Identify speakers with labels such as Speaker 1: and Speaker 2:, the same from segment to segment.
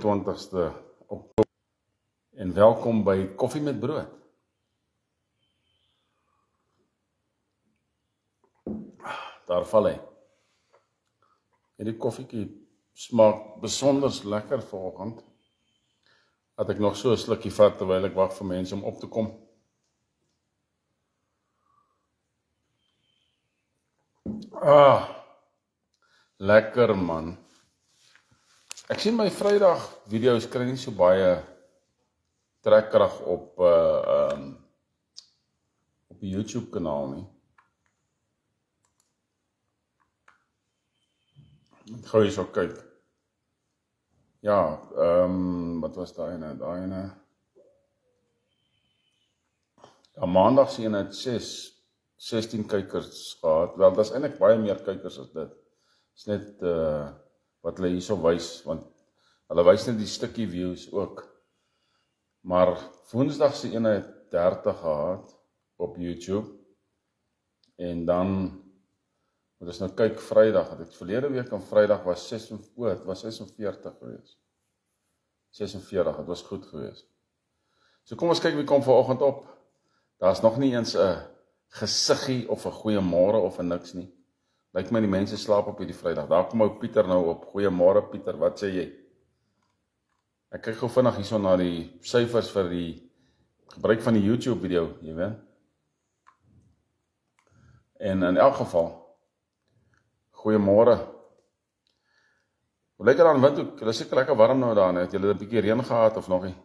Speaker 1: 21ste Oktober en welkom by Koffie met Brood. Daar val hy. Hierdie koffiekie smaak besonders lekker vanoggend, dat ek nog so 'n slukkie vat terwyl ek wag vir mense om op te kom. Lekker man. Ek sien my Vrydag video's kry nie so baie trekkrag op die YouTube kanaal nie. Ek gou hier so kyk. Ja, wat was daai ene? Ja, maandag sien het 16 kykers gehad. Wel, dat is eintlik baie meer kykers as dit. Is net wat hulle hierso wys, want hulle wys net die stukkie views ook. Maar Woensdag se ene het 30 gehad op YouTube. En dan moet ons nou kyk Vrydag, het ek verlede week aan Vrydag was 46 gewees. 46, het was goed gewees. So kom ons kyk wie kom vanoggend op. Daar's nog nie eens 'n gesiggie of 'n goeiemôre of 'n niks nie. Lyk my die mense slaap op hierdie Vrydag. Daar kom ou Pieter nou op. Goeiemôre Pieter, wat sê jy? Ek kyk gou vinnig hierso na die syfers vir die gebruik van die YouTube video, jy weet. En in elk geval, goeiemôre. Hoe lekker aan Windhoek, hulle is seker lekker warm nou daar, het julle 'n bietjie reën gehad of nog nie?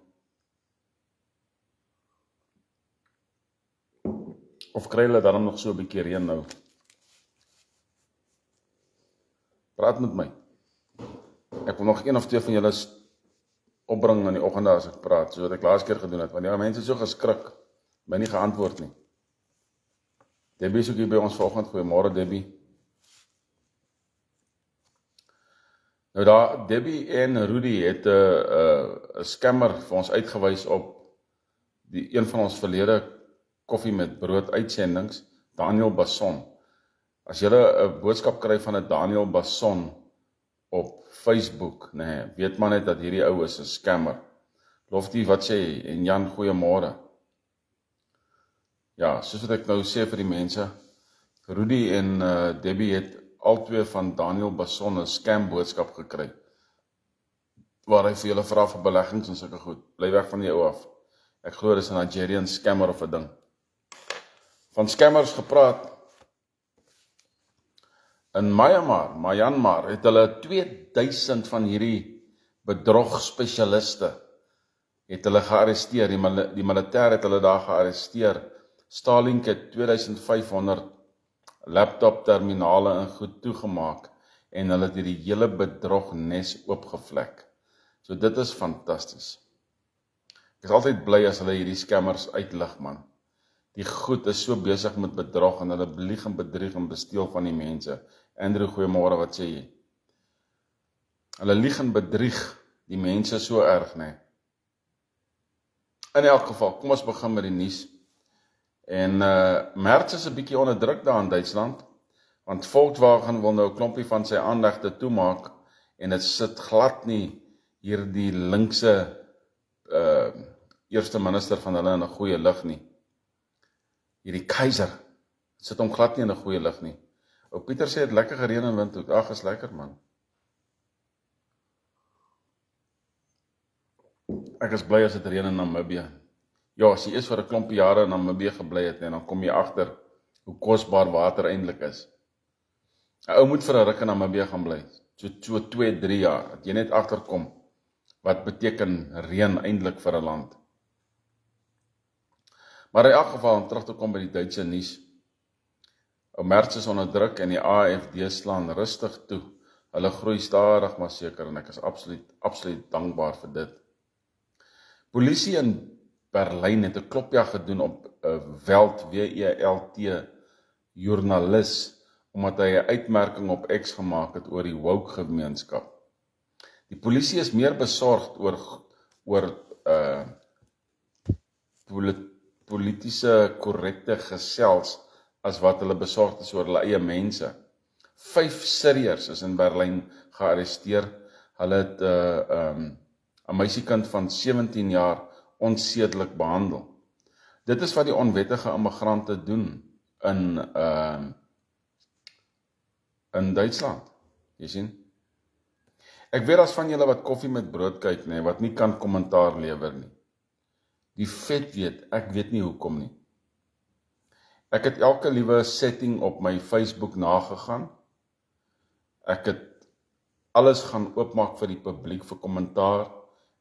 Speaker 1: Of kry hulle daarom nog so 'n bietjie reën nou? Praat met my. Ek wil nog een of twee van julle opbring in die oggende as ek praat, so wat ek laas keer gedoen het, want die mense so geskrik, my nie geantwoord nie. Debbie is ook hier by ons vanoggend, goeiemôre Debbie. Nou daar, Debbie en Rudy het 'n scammer vir ons uitgewys op een van ons verlede Koffie met Brood uitsendings, Daniel Basson. As julle 'n boodskap kry van 'n Daniel Basson op Facebook, nee, weet maar net dat hierdie ou is 'n scammer. Loftie, wat sê jy? En Jan, goeiemôre. Ja, soos wat ek nou sê vir die mense, Rudy en Debbie het albei van Daniel Basson 'n scam boodskap gekry, waar hy vir julle vra vir beleggings en sulke goed. Bly weg van die ou af. Ek glo dis 'n Nigerian scammer of 'n ding. Van scammers gepraat, in Myanmar het hulle 2000 van hierdie bedrogspesialiste het hulle gearresteer, die militêr het hulle daar gearresteer. Starlink het 2500 laptop terminale en goed toegemaak en hulle het hierdie hele bedrognes oopgevlek. So dit is fantasties. Ek is altyd bly as hulle hierdie scammers uitlig, man. Die goed is so besig met bedrog en hulle lieg en bedrieg en besteel van die mense. Andrew, goeiemôre, wat sê jy? Hulle lieg en bedrieg die mense so erg, nee. In elk geval, kom ons begin met die nuus. En Merz is 'n bietjie onder druk daar in Duitsland, want Volkswagen wil nou 'n klompie van sy aanlegte toemaak en dit sit glad nie hierdie linkse eerste minister van hulle in 'n goeie lig nie. Hierdie keiser sit hom glad nie in 'n goeie lig nie. Ou Pieter sê het lekker gereën in Windhoek. Ag, is lekker man. Ek is bly as dit reën in Namibië. Ja, as jy eers vir 'n klompie jare in Namibië gebly het, en dan kom jy agter hoe kosbaar water eintlik is. 'n Ou moet vir 'n ruk in Namibië gaan bly, so 2-3 jaar, dat jy net agterkom wat beteken reën eintlik vir 'n land. Maar in elk geval, om terug te kom by die Duitse nuus. Merz is onder druk en die AfD slaan rustig toe. Hulle groei stadig maar seker en ek is absoluut dankbaar vir dit. Polisie in Berlyn het 'n klopjag gedoen op 'n WELT joernalis omdat hy 'n uitmerking op X gemaak het oor die woke gemeenskap. Die polisie is meer besorgd oor politiese korrekte gesels as wat hulle besorgd is oor hulle eie mense. 5 Syriërs is in Berlyn gearresteer. Hulle het 'n meisiekind van 17 jaar onsedelik behandel. Dit is wat die onwettige immigrante doen in Duitsland. Jy sien? Ek weet as van julle wat koffie met brood kyk, nee, wat nie kan kommentaar lewer nie. Die vet weet, ek weet nie hoekom nie. Ek het elke liewe setting op my Facebook nagegaan. Ek het alles gaan oopmaak vir die publiek vir kommentaar.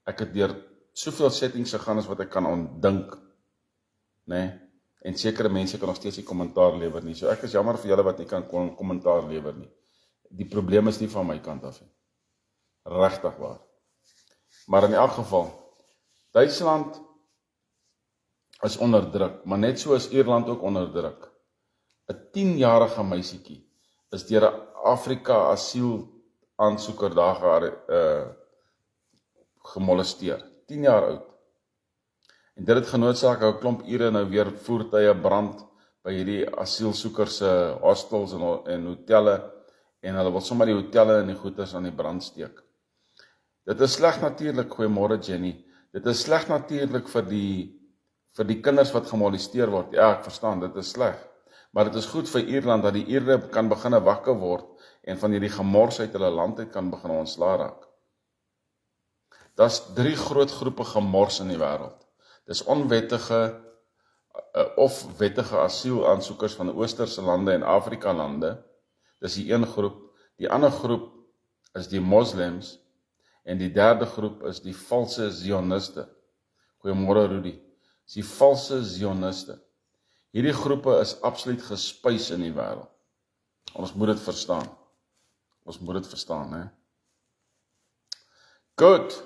Speaker 1: Ek het deur soveel settings gegaan as wat ek kan ondink. Nee, en sekere mense kan nog steeds nie kommentaar lewer nie. So ek is jammer vir julle wat nie kan kommentaar lewer nie. Die probleem is nie van my kant af nie. Regtig waar. Maar in elk geval, Duitsland is onder druk, maar net so is Ierland ook onder druk. 'n 10-jarige meisiekie is deur 'n Afrika asiel aansoeker daar gemolesteer. 10 jaar oud. En dit het genoodsaak 'n klomp ure nou weer voertuie brand by hierdie asielsoekers se hostels en hotelle, en hulle wil sommer die hotelle en die goeders aan die brand steek. Dit is sleg natuurlik, goeiemôre Jenny, dit is sleg natuurlik vir die kinders wat gemolesteer word. Ja, ek verstaan, dit is sleg. Maar dit is goed vir Ierland, dat die Iere kan begin wakker word, en van hierdie gemors uit hulle land uit kan begin ontslaa raak. Daar's 3 groot groepe gemors in die wêreld. Dis onwettige of wettige asielaansoekers van Oosterse lande en Afrika lande. Dis die een groep. Die ander groep is die moslems, en die derde groep is die valse zioniste. Goeiemôre Rudy. Dis die valse zioniste. Hierdie groepe is absoluut gespuis in die wêreld. Ons moet dit verstaan. Ons moet dit verstaan, hè. Goed.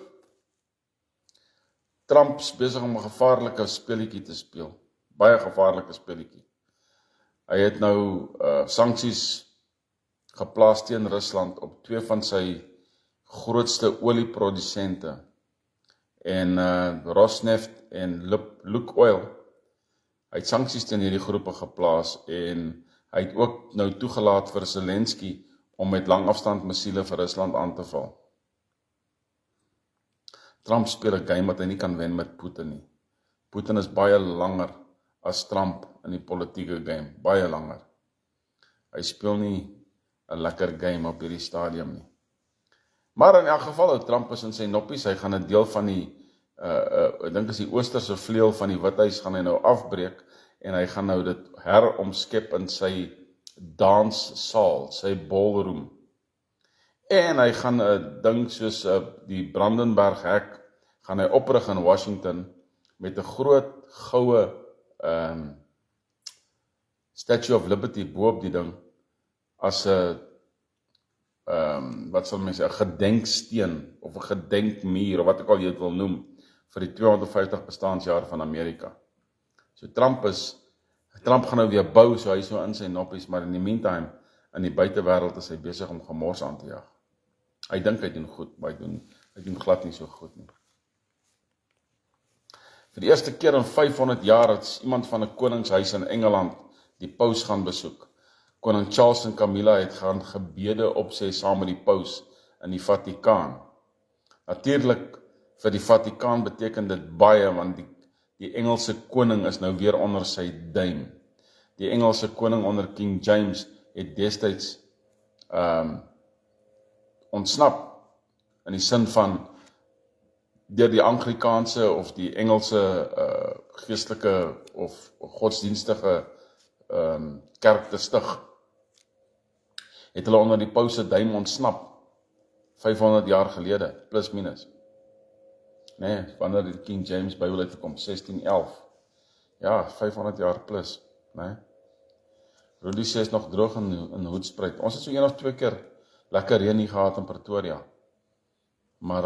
Speaker 1: Trump is besig om 'n gevaarlike speletjie te speel. Baie gevaarlike speletjie. Hy het nou sanksies geplaas teen Rusland op 2 van sy grootste olieprodusente. En Rosneft en Lukoil. Hy het sanksies teen hierdie groepe geplaas, en hy het ook nou toegelaat vir Zelensky om met langafstand missiele vir Rusland aan te val. Trump speel 'n game wat hy nie kan wen met Putin nie. Putin is baie langer as Trump in die politieke game, baie langer. Hy speel nie 'n lekker game op hierdie stadium nie. Maar in elk geval, Trump is in sy noppies, hy gaan 'n deel van die ek dink is die oosterse vleuel van die Withuis gaan hy nou afbreek, en hy gaan nou dit heromskep in sy danssaal, sy ballroom. En hy gaan 'n ding soos die Brandenburg hek gaan hy oprig in Washington met 'n groot goue Statue of Liberty bo op die ding as 'n wat sal mense 'n gedenksteen of 'n gedenkmuur of wat ek al jy dit wil noem vir die 250 bestaanjare van Amerika. So Trump gaan nou weer bou, so hy is so in sy noppies, maar in die meantime, in die buitewêreld is hy besig om gemors aan te jag. Hy dink hy doen goed, maar hy doen glad nie so goed nie. Vir die eerste keer in 500 jaar het iemand van 'n koningshuis in Engeland die paus gaan besoek. Koning Charles en Camilla het gaan gebede opsê saam met die paus in die Vatikaan. Natuurlik vir die Vatikaan beteken dit baie, want die Engelse koning is nou weer onder sy duim. Die Engelse koning onder King James het destyds ontsnap, in die sin van deur die Anglikaanse of die Engelse geestelike of godsdienstige kerk te stig, het hulle onder die paus se duim ontsnap, 500 jaar gelede, plus minus. Nee, wanneer die King James Bybel uitgekom, 1611. Ja, 500 jaar plus, nee. Rudy sê is nog droog in Hoedspruit. Ons het so 1 of 2 keer lekker reën hier gehad in Pretoria. Maar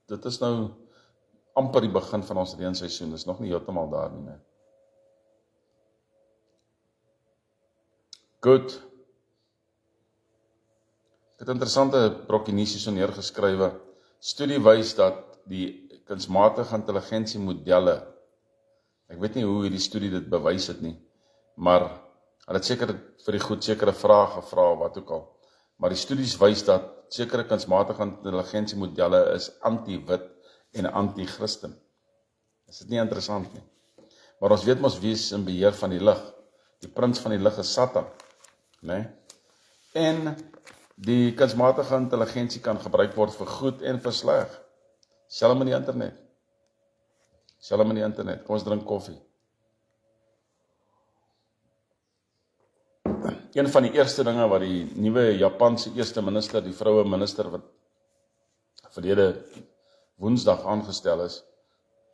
Speaker 1: dit is nou amper die begin van ons reenseisoen. Dit is nog nie heeltemal daar nie, nee. Goed. Ek het interessante brokkie nuus hier so neergeskrywe. Studie wys dat die kunsmatige intelligensiemodelle, ek weet nie hoe hierdie studie dit bewys het nie, maar hulle het seker vir die goed sekere vrae gevra of wat ook al. Maar die studies wys dat sekere kunsmatige intelligensiemodelle is anti-wit en anti-Christen. Is dit nie interessant nie? Maar ons weet mos wie is in beheer van die lig. Die prins van die lig is Satan, né? En die kunsmatige intelligensie kan gebruik word vir goed en vir sleg. Selfs met die internet. Selfs met die internet. Kom ons drink koffie. Een van die eerste dinge wat die nuwe Japanse eerste minister, die vroue minister wat verlede Woensdag aangestel is,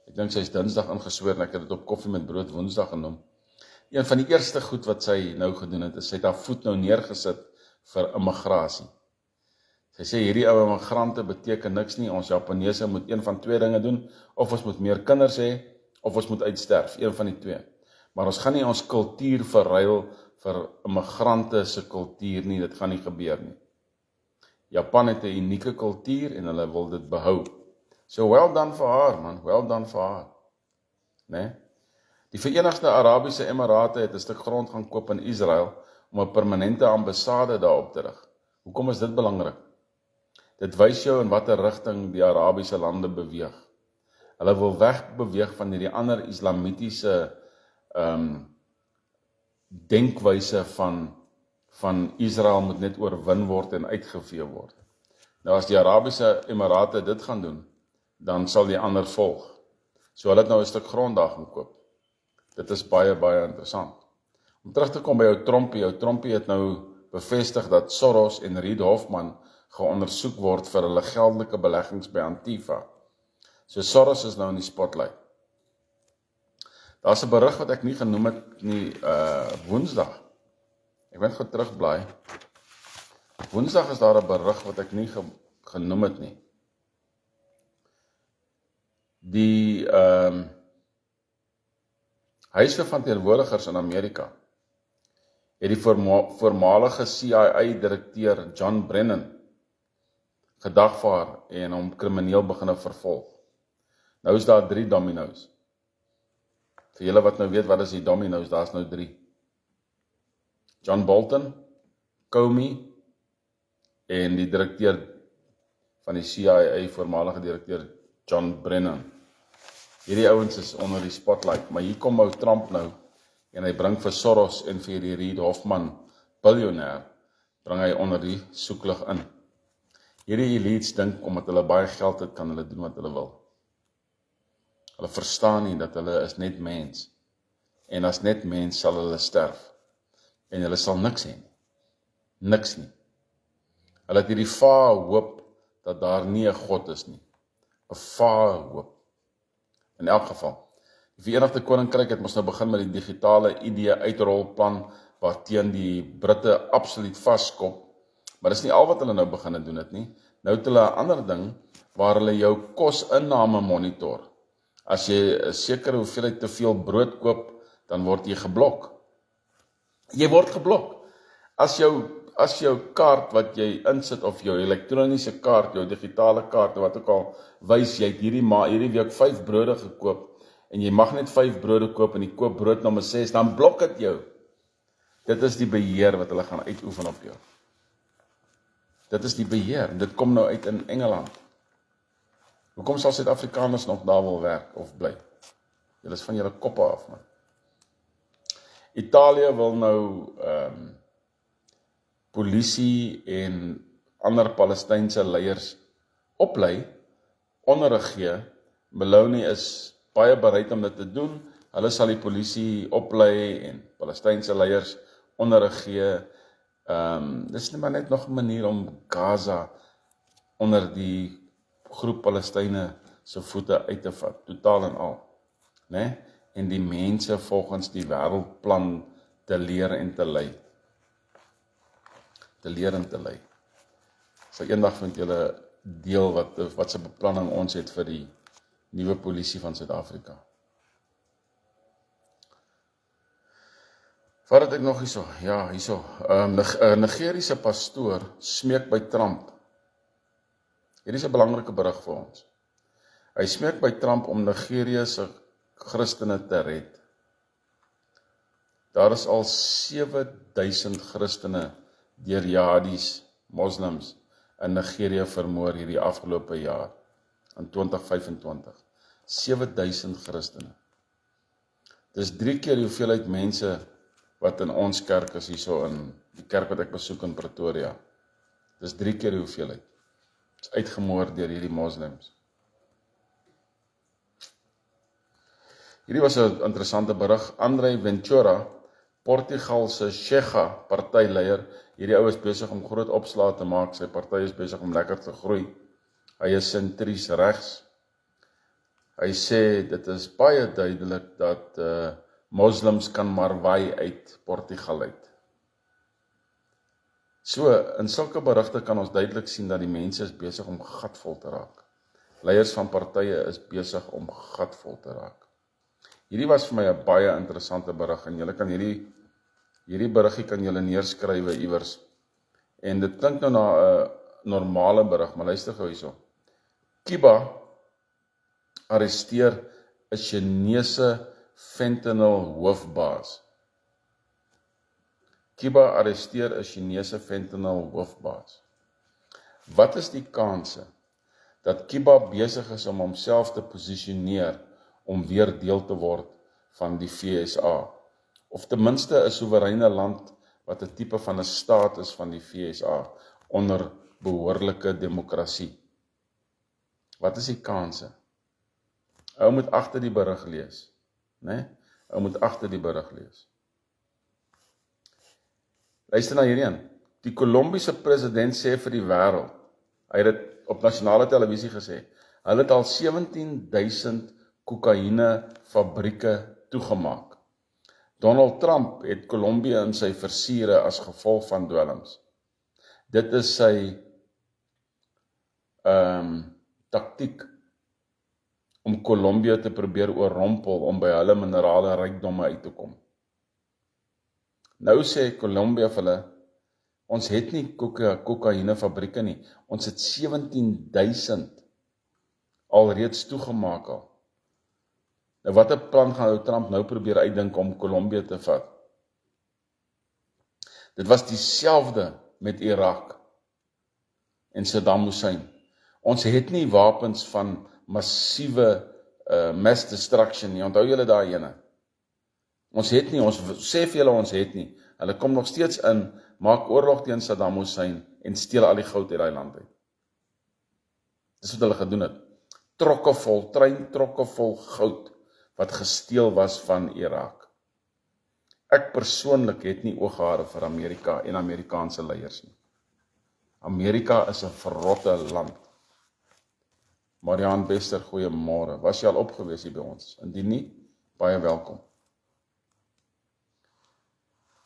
Speaker 1: ek dink sy is Dinsdag ingeswoor en ek het dit op koffie met brood Woensdag genoem. Een van die eerste goed wat sy nou gedoen het, is sy het haar voet nou neergesit vir immigrasie. Sy sê hierdie ou immigrante beteken niks nie, ons Japaneese moet een van twee dinge doen, of ons moet meer kinders hê, of ons moet uitsterf, een van die twee. Maar ons gaan nie ons kultuur verruil vir immigrante se kultuur nie, dit gaan nie gebeur nie. Japan het 'n unieke kultuur en hulle wil dit behou. So well done vir haar, man, well done vir haar. Nee? Die Verenigde Arabiese Emirate het 'n stuk grond gaan koop in Israel om 'n permanente ambassade daar op te rig. Hoekom is dit belangrik? Dit wys jou in watter rigting die Arabiese lande beweeg. Hulle wil wegbeweeg van hierdie ander islamitiese denkwyse van Israel moet net oorwin word en uitgevee word. Nou as die Arabiese Emirate dit gaan doen, dan sal die ander volg. So hulle het nou 'n stuk grond daar gaan koop. Dit is baie, baie interessant. Om terug te kom by jou Trompie het nou bevestig dat Soros en Reid Hoffman geondersoek word vir hulle geldelike beleggings by Antifa. So Soros is nou in die spotlight. Daar's 'n berig wat ek nie genoem het nie, Woensdag. Ek wil gou terugblaai. Woensdag is daar 'n berig wat ek nie genoem het nie. Die Huis van Verteenwoordigers in Amerika het die voormalige CIA-direkteur John Brennan gedagvaar en hom krimineel begin vervolg. Nou is daar 3 domino's. Vir julle wat nou weet wat is die domino's, daar's nou 3. John Bolton, Comey en die direkteur van die CIA, voormalige direkteur John Brennan. Hierdie ouens is onder die spotlight, maar hier kom ou Trump nou, en hy bring vir Soros en vir die Reid Hoffman, biljonair, bring hy onder die soeklig in. Hierdie elites dink, omdat hulle baie geld het, kan hulle doen wat hulle wil. Hulle verstaan nie dat hulle is net mens, en as net mens sal hulle sterf, en hulle sal niks hê nie. Niks nie. Hulle het hierdie vae hoop, dat daar nie 'n God is nie. 'n vae hoop. In elk geval, die Verenigde Koninkryk het ons nou begin met die digitale ID uitrolplan, waarteen die Britte absoluut vaskop, maar dis nie al wat hulle nou begin doen het nie. Nou het hulle 'n ander ding, waar hulle jou kosinname monitor. As jy 'n sekere hoeveelheid te veel brood koop, dan word jy geblok. Jy word geblok. As jou kaart wat jy insit, of jou elektroniese kaart, jou digitale kaart, wat ook al, wys jy het hierdie week 5 brode gekoop, en jy mag net 5 brode koop, en jy koop brood nommer 6, dan blok dit jou. Dit is die beheer wat hulle gaan uitoefen op jou. Dit is die beheer, en dit kom nou uit in Engeland. Hoekom sal Suid-Afrikaners nog daar wil werk, of bly? Julle is van julle koppe af, man. Italië wil nou polisie en ander Palestynse leiers oplei, onderrig gee. Meloni is baie bereid om dit te doen. Hulle sal die polisie oplei en Palestynse leiers onderrig gee. Dis maar net nog 'n manier om Gaza onder die groep Palestynë se voete uit te vat, totaal en al, né? En die mense volgens die wêreldplan te leer en te lei. Te leer en te lei. So eendag vind julle deel wat se beplanning ons het vir die nuwe polisie van Suid-Afrika. Wat het ek nog hierso? Ja, hierso. Nigeriese pastoor smeek by Trump. Hierdie is 'n belangrike berig vir ons. Hy smeek by Trump om Nigerië se Christene te red. Daar is al 7000 Christene deur jihadis, moslims, in Nigerië vermoor hierdie afgelope jaar, in 2025. 7000 Christene. Dis 3 keer die hoeveelheid mense wat in ons kerk is, hierso in die kerk wat ek besoek in Pretoria. Dis 3 keer die hoeveelheid. Dis uitgemoor deur hierdie moslems. Hierdie was 'n interessante berig. André Ventura, Portugal se Chega partyleier, hierdie ou is besig om groot opslae te maak, sy party is besig om lekker te groei. Hy is sentries regs. Hy sê, dit is baie duidelik dat moslems kan maar waai uit Portugal uit. So, in sulke berigte kan ons duidelik sien dat die mense is besig om gatvol te raak. Leiers van partye is besig om gatvol te raak. Hierdie was vir my 'n baie interessante berig, en julle kan hierdie beriggie kan julle neerskrywe iewers. En dit klink nou na 'n normale berig, maar luister gou hierso. Cuba arresteer 'n Chinese fentanyl hoofbaas. Cuba arresteer 'n Chinese fentanyl hoofbaas. Wat is die kanse dat Cuba besig is om homself te posisioneer om weer deel te word van die VSA, of ten minste 'n soewereine land wat 'n tipe van 'n staat is van die VSA, onder behoorlike demokrasie? Wat is die kanse? Ou moet agter die berig lees, né? Ou moet agter die berig lees. Luister na hierdie een. Die Kolombiese president sê vir die wêreld, hy het dit op nasionale televisie gesê, hulle het al 17,000 kokaine fabrieke toegemaak. Donald Trump het Kolombie in sy versiere as gevolg van dwelms. Dit is sy taktiek om Kolombia te probeer oorrompel om by hulle minerale rykdomme uit te kom. Nou sê Kolombia vir hulle, ons het nie kokaine fabrieke nie, ons het 17,000 alreeds toegemaak al. Nou watter plan gaan Trump nou probeer uitdink om Kolombia te vat? Dit was dieselfde met Irak en Saddam Hussein. Ons het nie wapens van massiewe mass destruction nie, onthou julle daai ene. Ons het nie, ons sê vir julle ons het nie. Hulle kom nog steeds in, maak oorlog teen Saddam Hussein en steel al die goud uit daai land uit. Dis wat hulle gedoen het. Trokke vol, treintrokke vol goud wat gesteel was van Irak. Ek persoonlik het nie ooghare vir Amerika en Amerikaanse leiers nie. Amerika is 'n verrotte land. Mariaan Bester, goeiemôre. Was jy al opgewees hier by ons? Indien nie, baie welkom.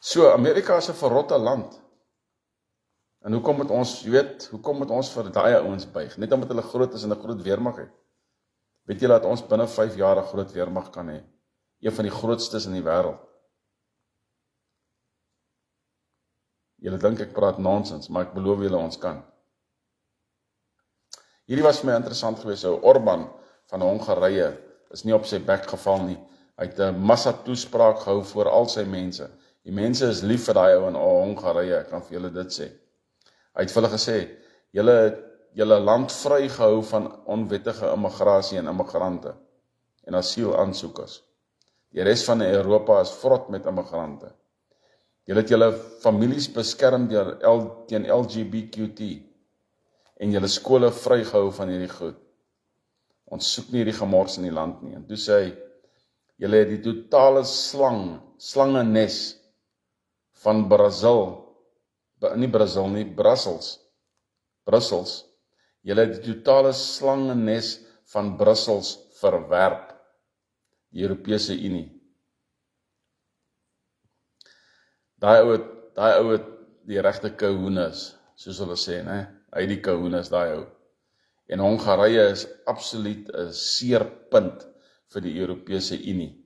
Speaker 1: So, Amerika is 'n verrotte land. En hoekom moet ons, hoekom moet ons vir daai ouens buig? Net omdat hulle groot is en 'n groot weermag het. Weet julle dat ons binne 5 jaar 'n groot weermag kan hê? Een van die grootstes in die wêreld. Julle dink ek praat nonsens, maar ek beloof julle ons kan. Hierdie was vir my interessant geweest. Orban van Hongarye is nie op sy bek geval nie. Hy het 'n massa toespraak gehou voor al sy mense. Die mense is lief vir daai ou in Hongarye, ek kan vir julle dit sê. Hy het vir hulle gesê, julle land vrygehou van onwettige immigrasie en immigrante en asielaansoekers. Die res van Europa is vrot met immigrante. Julle het julle families beskerm teen LGBTQ en julle skole vrygehou van hierdie goed. Ons soek nie hierdie gemors in die land nie. En toe sê hy, julle het die totale slangenes van Brussels. Julle het die totale slangenes van Brussels verwerp, die Europese Unie. Daai ou het die regte kahunas, soos hulle sê, né? Hy het die kahunas, daai ou. En Hongarye is absoluut 'n seerpunt vir die Europese Unie.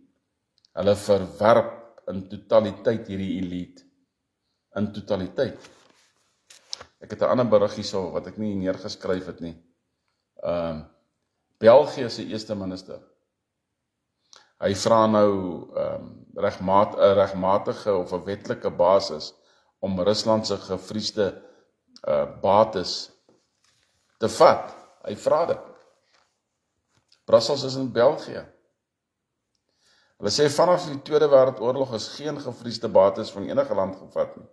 Speaker 1: Hulle verwerp in totaliteit hierdie elite. In totaliteit. Ek het 'n ander berig hierso wat ek nie neergeskryf het nie. België se eerste minister. Hy vra nou 'n regmatige of 'n wetlike basis om Rusland se gevriesde bates te vat. Hy vra dit. Brussels is in België. Hulle sê vanaf die Tweede Wêreldoorlog is geen gevriesde bates van enige land gevat nie.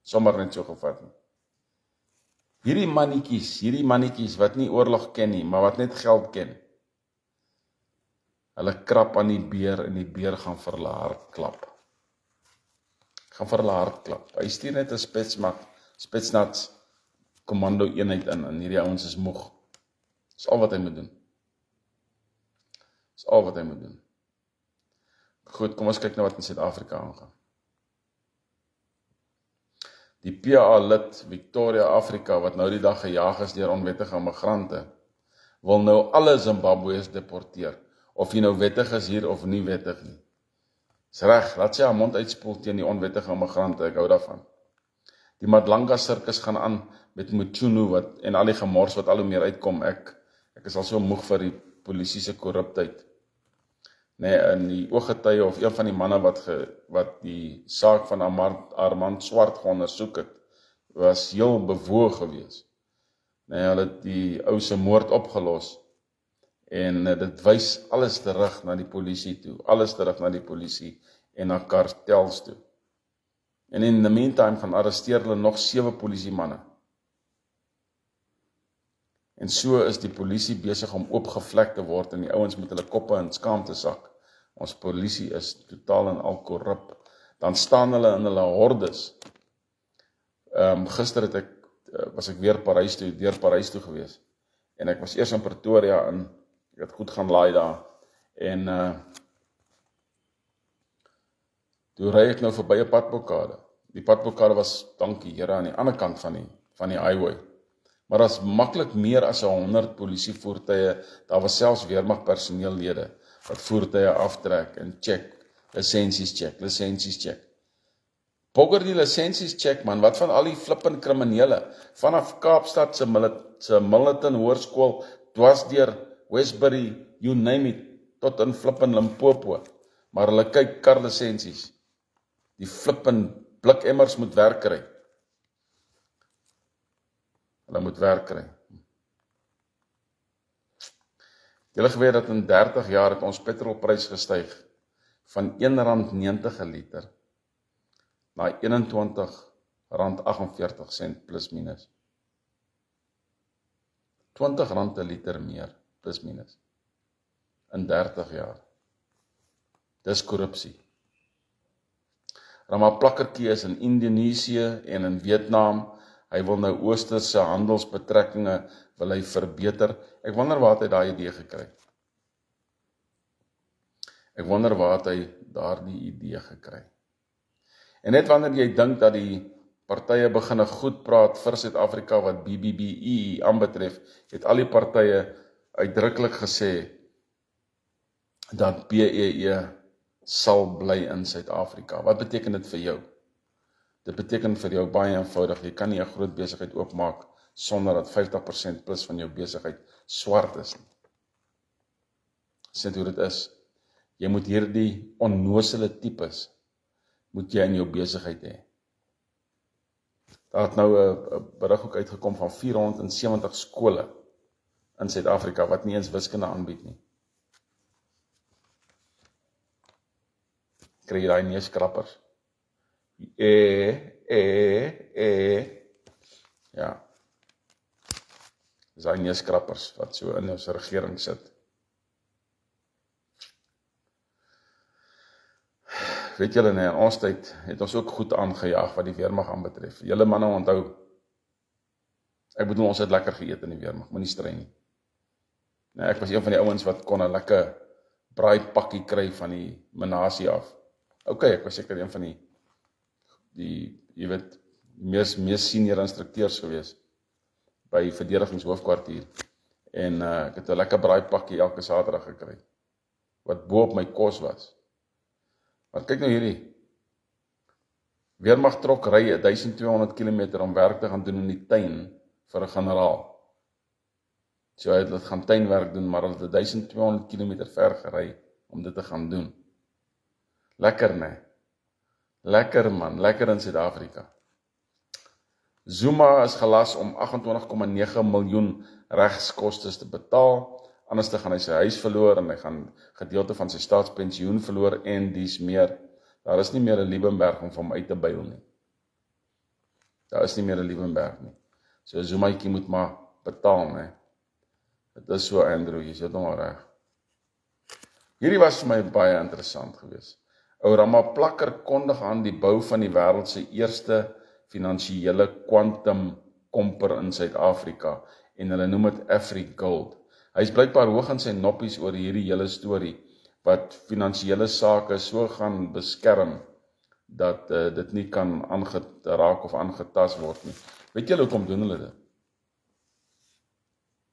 Speaker 1: Sommer net so gevat nie. Hierdie mannetjies wat nie oorlog ken nie, maar wat net geld ken. Hulle krap aan die beer en die beer gaan vir hulle hart klap. Hy stuur net 'n Spetsnaz kommando eenheid in en hierdie ouens is moeg. Dis al wat hy moet doen. Goed, kom ons kyk na wat in Suid-Afrika aangaan. Die PA-lid Victoria Afrika, wat nou die dag gejaag is deur onwettige immigrante, wil nou alle Zimbabweërs deporteer, of jy nou wettig is hier of nie wettig nie. Dis reg, laat sy haar mond uitspoel teen die onwettige immigrante, ek hou daarvan. Die Madlanga sirkus gaan aan met Mchunu en al die gemors wat al hoe meer uitkom. Ek is al so moeg vir die polisie se korruptheid. In die ooggetuie of een van die manne wat die saak van Armand Swart ondersoek het, was heel bewoog gewees. Hulle het die ou se moord opgelos en dit wys alles terug na die polisie toe, en na kartels toe. En in the meantime gaan arresteer hulle nog 7 polisiemanne. En so is die polisie besig om oopgevlek te word en die ouens met hulle koppe in skaamte sak. Ons polisie is totaal en al korrup. Dan staan hulle in hulle hordes. Gister was ek weer deur Parys toe gewees. En ek was eers in Pretoria en ek het goed gaan laai daar. En toe ry ek nou verby 'n padblokkade. Die padblokkade was, dankie Here, aan die ander kant van die highway. Maar daar is maklik meer as 100 polisievoertuie, daar was selfs weermag personeellede wat voertuie aftrek en lisensies check. Bogger die lisensies check, man, wat van al die flippin kriminele, vanaf Kaapstad se Milnerton Hoërskool, dwars deur Westbury, you name it, tot in flippin Limpopo, maar hulle kyk karlisensies, die flippin blikemmers moet werk kry. Hulle moet werk kry. Julle geweet dat in 30 jaar het ons petrolprys gestyg van R1.90 'n liter na R21.48 plus minus. R20 'n liter meer plus minus. In 30 jaar. Dis korrupsie. Ramaplakkertjie is in Indonesië en in Vietnam. Hy wil nou oosterse handelsbetrekkinge wil hy verbeter. Ek wonder waar het hy daai idee gekry. En net wanneer jy dink dat die partye begin goed praat vir Suid-Afrika wat BBBE aanbetref, het al die partye uitdruklik gesê dat BEE sal bly in Suid-Afrika. Wat beteken dit vir jou? Dit beteken vir jou baie eenvoudig, jy kan nie 'n groot besigheid oopmaak sonder dat 50% plus van jou besigheid swart is nie. Sien hoe dit is. Jy moet hierdie onnosele tipes moet jy in jou besigheid hê. Daar het nou 'n berig ook uitgekom van 470 skole in Suid-Afrika wat nie eens wiskunde aanbied nie. Kry jy daai neuskrappers? Ja. Dis daai neuskrappers wat so in ons regering sit. Weet julle, in ons tyd het ons ook goed aangejaag wat die weermag aanbetref. Julle manne onthou, ek bedoel ons het lekker geëet in die weermag, moenie strei nie. Ek was een van die ouens wat kon 'n lekker braaipakkie kry van die menasie af. Ok, ek was seker een van die jy weet, mees senior instrukteurs gewees by verdedigingshoofkwartier. En ek het 'n lekker braaipakkie elke Saterdag gekry, wat bo op my kos was. Maar kyk nou hierdie, weermag trok ry 1200 km om werk te gaan doen in die tuin vir 'n generaal. So hy het dit gaan tuinwerk doen, maar hy het 1200 km ver gery om dit te gaan doen. Lekker, nee. Lekker man, lekker in Suid-Afrika. Zuma is gelas om 28,9 miljoen regskostes te betaal, anders gaan hy sy huis verloor en hy gaan gedeelte van sy staatspensioen verloor en dies meer. Daar is nie meer 'n Liebenberg om vir hom uit te byl nie. Daar is nie meer 'n Liebenberg nie. So Zumaitjie moet maar betaal, né? Dit is so, Andrew, jy sit hom reg. Hierdie was vir my baie interessant geweest. Ou Ramaplakker kondig aan die bou van die wêreld se eerste finansiële quantum komper in Suid-Afrika en hulle noem dit AfriGold. Hy is blykbaar hoog in sy noppies oor hierdie hele storie wat finansiële sake so gaan beskerm dat dit nie kan aangeraak of aangetast word nie. Weet julle hoekom doen hulle dit?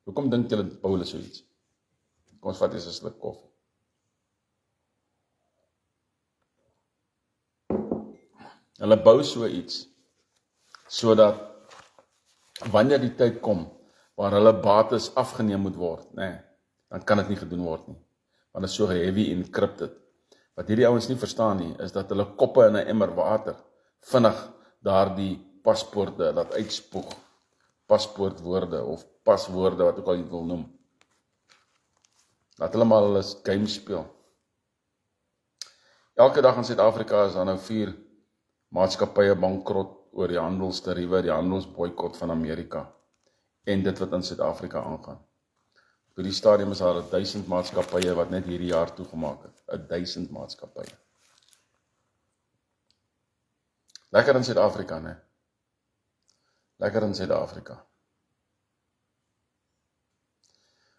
Speaker 1: Hoekom dink julle bou hulle so iets? Kom ons vat eers 'n sluk koffie. Hulle bou so iets sodat wanneer die tyd kom waar hulle bates afgeneem moet word, dan kan dit nie gedoen word nie. Want dit is so heavy encrypted. Wat hierdie ouens nie verstaan nie, is dat hulle koppe in 'n emmer water vinnig daardie paspoorte laat uitspoeg. Paspoortwoorde of paswoorde, wat ook al jy wil noem. Laat hulle maar hulle game speel. Elke dag in Suid-Afrika is daar nou 4 maatskappye bankrot oor die handelstariewe, die handelsboikot van Amerika en dit wat in Suid-Afrika aangaan. Op die stadium is daar 1000 maatskappye wat net hierdie jaar toegemaak het. 1000 maatskappye. Lekker in Suid-Afrika, né? Lekker in Suid-Afrika.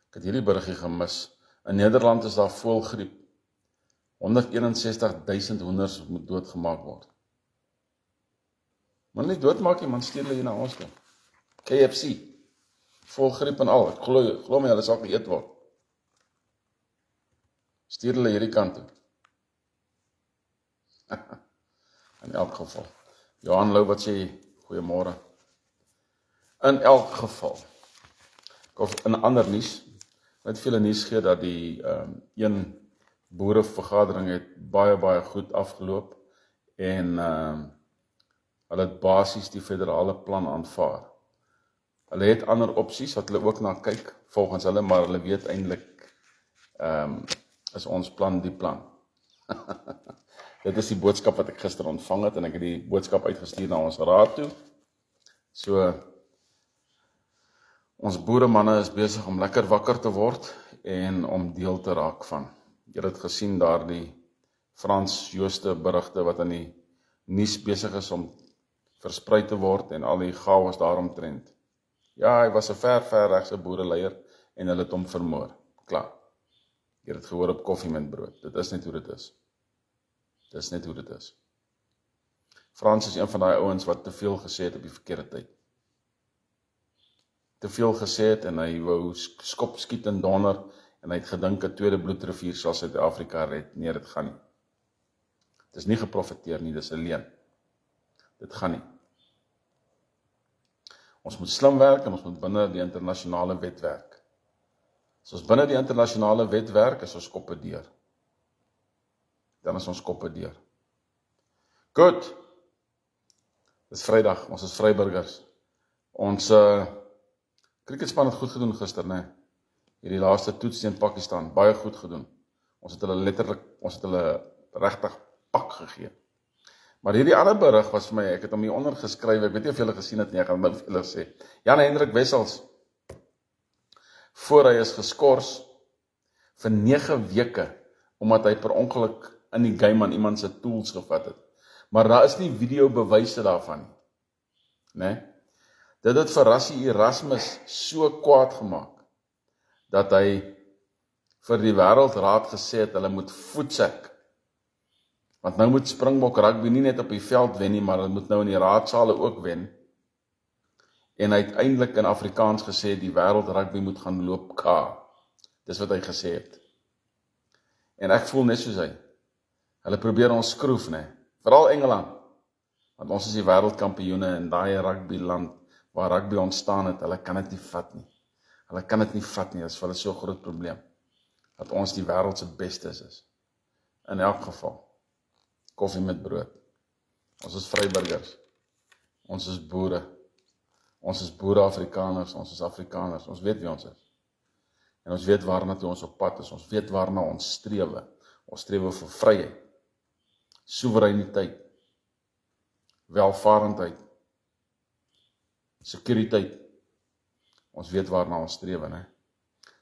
Speaker 1: Ek het hierdie berigie gemis. In Nederland is daar voëlgriep. 161.000 hoenders moet doodgemaak word. Maar nie doodmaak nie, man, stuur hulle hier na ons toe. KFC, voëlgriep en al, ek glo my, hulle sal geëet word. Stuur hulle hierdie kant toe. In elk geval. Johan Lou, wat sê jy? Goeiemôre. In elk geval. Of in ander nuus, met vele nuus gee dat die een boerevergadering het baie goed afgeloop en hulle het basies die federale plan aanvaar. Hulle het ander opsies wat hulle ook na kyk volgens hulle, maar hulle weet eintlik is ons plan die plan. Dit is die boodskap wat ek gister ontvang het en ek het die boodskap uitgestuur na ons raad toe. So ons boeremanne is besig om lekker wakker te word en om deel te raak van. Jy het gesien daar die Frans Jooste berigte wat aan die nuus besig is om versprei te word en al die chaos daaromtrent. Ja, hy was 'n ver regse boereleier en hulle het hom vermoor. Klaar. Jy het gehoor op koffie met brood. Dit is net hoe dit is. Dit is net hoe dit is. Frans is een van daai ouens wat te veel gesê het op die verkeerde tyd. Te veel gesê het en hy wou skop, skiet en donder en hy het gedink 'n tweede bloedrivier sal Suid-Afrika red. Nee, dit gaan nie. Dit is nie geprofeteer nie, dit is 'n leuen. Dit gaan nie. Ons moet slim werk en ons moet binne die internasionale wet werk. As ons binne die internasionale wet werk, is ons koppe deur. Dan is ons koppe deur. Goed. Dit is Vrydag, ons is Vryburgers. Ons cricketspan het goed gedoen gister, né? Hierdie laaste toets teen Pakistan, baie goed gedoen. Ons het hulle regtig pak gegee. Maar hierdie ander berig was vir my, ek het hom hier onder geskryf, ek weet nie of julle gesien het nie, ek gaan dit vir julle sê. Jan-Hendrik Wessels, voor hy is geskors vir 9 weke, omdat hy per ongeluk in die game aan iemand se tools gevat het. Maar daar is nie video bewyse daarvan nie. Nee? Dit het vir Rassie Erasmus so kwaad gemaak, dat hy vir die Wêreldraad gesê het, hulle moet voetsek. Want nou moet Springbok rugby nie net op die veld wen nie, maar hulle moet nou in die raadsale ook wen. En hy het eintlik in Afrikaans gesê, die wêreldrugby moet gaan loop ka. Dis wat hy gesê het. En ek voel net soos hy. Hulle probeer ons skroef, né? Veral Engeland. Want ons is die wêreldkampioene in daai rugbyland waar rugby ontstaan het. Hulle kan dit nie vat nie. Hulle kan dit nie vat nie. Dit is vir hulle so 'n groot probleem. Dat ons die wêreld se bestes is. In elk geval. Koffie met brood. Ons is Vryburgers. Ons is boere. Ons is boere Afrikaners, ons is Afrikaners, ons weet wie ons is. En ons weet waarna toe ons op pad is, ons weet waarna ons strewe. Ons strewe vir vryheid, soewereiniteit, welvarendheid, sekuriteit. Ons weet waarna ons strewe, né?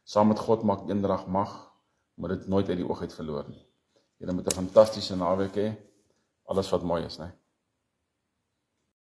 Speaker 1: Saam met God maak eendrag mag, moet dit nooit uit die oog uit verloor nie. Julle moet 'n fantastiese naweek hê, alles wat mooi is, né?